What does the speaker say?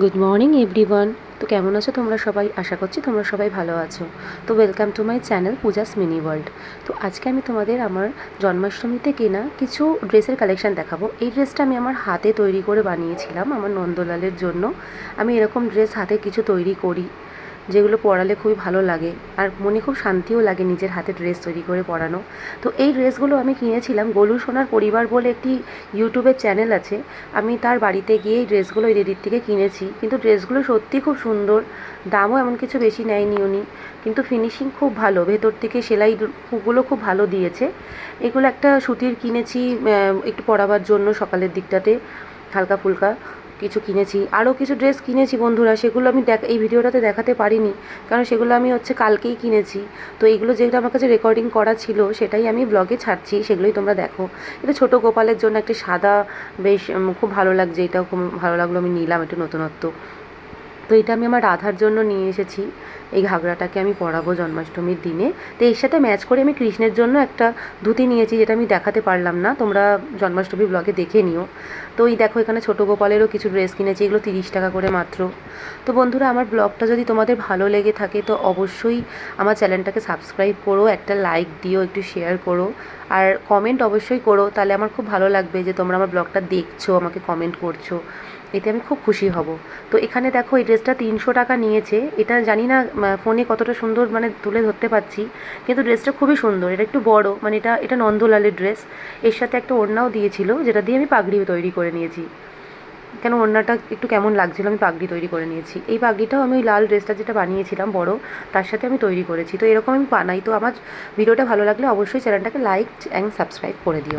Good morning everyone. তো কেমন আছো তোমরা সবাই? আশা করছি তোমরা সবাই ভালো আছো। তো welcome to my channel Puja's mini world. তো আজকে আমি তোমাদের আমার জন্মাষ্টমীতে কেনা কিছু ড্রেসের কালেকশান দেখাবো। এই ড্রেসটা আমি আমার হাতে তৈরি করে বানিয়েছিলাম আমার নন্দলালের জন্য। আমি এরকম ড্রেস হাতে কিছু তৈরি করি, যেগুলো পরালে খুবই ভালো লাগে আর মনে খুব শান্তিও লাগে নিজের হাতে ড্রেস তৈরি করে পরানো। তো এই ড্রেসগুলো আমি কিনেছিলাম গোলু সোনার পরিবার বলে একটি ইউটিউবের চ্যানেল আছে। আমি তার বাড়িতে গিয়ে এই ড্রেসগুলো এই দিদির থেকে কিনেছি। কিন্তু ড্রেসগুলো সত্যি খুব সুন্দর, দামও এমন কিছু বেশি নেয়নি উনি, কিন্তু ফিনিশিং খুব ভালো, ভেতর থেকে সেলাইগুলো খুব ভালো দিয়েছে। এগুলো একটা সুতির কিনেছি একটু পরাবার জন্য সকালের দিকটাতে, হালকা ফুলকা কিছু কিনেছি। আরও কিছু ড্রেস কিনেছি বন্ধুরা, সেগুলো আমি এই ভিডিওটাতে দেখাতে পারিনি, কারণ সেগুলো আমি কালকেই কিনেছি। তো এইগুলো যেগুলো আমার কাছে রেকর্ডিং করা ছিল সেটাই আমি ব্লগে ছাড়ছি, সেগুলোই তোমরা দেখো। এটা ছোটো গোপালের জন্য একটি সাদা, বেশ খুব ভালো লাগছে, এটাও খুব ভালো লাগলো, আমি নিলাম একটু নতুনত্ব। তো এটা আমি আমার রাধার জন্য নিয়ে এসেছি। এই ঘাগরাটাকে আমি পরাবো জন্মাষ্টমীর দিনে। তো এর সাথে ম্যাচ করে আমি কৃষ্ণের জন্য একটা ধুতি নিয়েছি, যেটা আমি দেখাতে পারলাম না, তোমরা জন্মাষ্টমী ব্লগে দেখে নিও। তো এই দেখো, এখানে ছোটো গোপালেরও কিছু ড্রেস কিনেছি, এগুলো 30 টাকা করে মাত্র। তো বন্ধুরা, আমার ব্লগটা যদি তোমাদের ভালো লেগে থাকে তো অবশ্যই আমার চ্যানেলটাকে সাবস্ক্রাইব করো, একটা লাইক দিও, একটু শেয়ার করো, আর কমেন্ট অবশ্যই করো। তাহলে আমার খুব ভালো লাগবে যে তোমরা আমার ব্লগটা দেখছো, আমাকে কমেন্ট করছো, এতে আমি খুব খুশি হব। তো এখানে দেখো, এই ড্রেসটা 300 টাকা নিয়েছে। এটা জানি না ফোনে কতটা সুন্দর তুলে ধরতে পারছি, কিন্তু ড্রেসটা খুবই সুন্দর। এটা একটু বড়, এটা এটা নন্দলালের ড্রেস। এর সাথে একটা ওড়নাও দিয়েছিল, যেটা দিয়ে আমি পাগড়ি তৈরি করে নিয়েছি। কেন ওড়নাটা একটু কেমন লাগছিল, আমি পাগড়ি তৈরি করে নিয়েছি। এই পাগড়িটাও আমি ওই লাল ড্রেসটা যেটা বানিয়েছিলাম বড়, তার সাথে আমি তৈরি করেছি। তো এরকম আমি বানাই। তো আমার ভিডিওটা ভালো লাগলে অবশ্যই চ্যানেলটাকে লাইক অ্যান্ড সাবস্ক্রাইব করে দিও।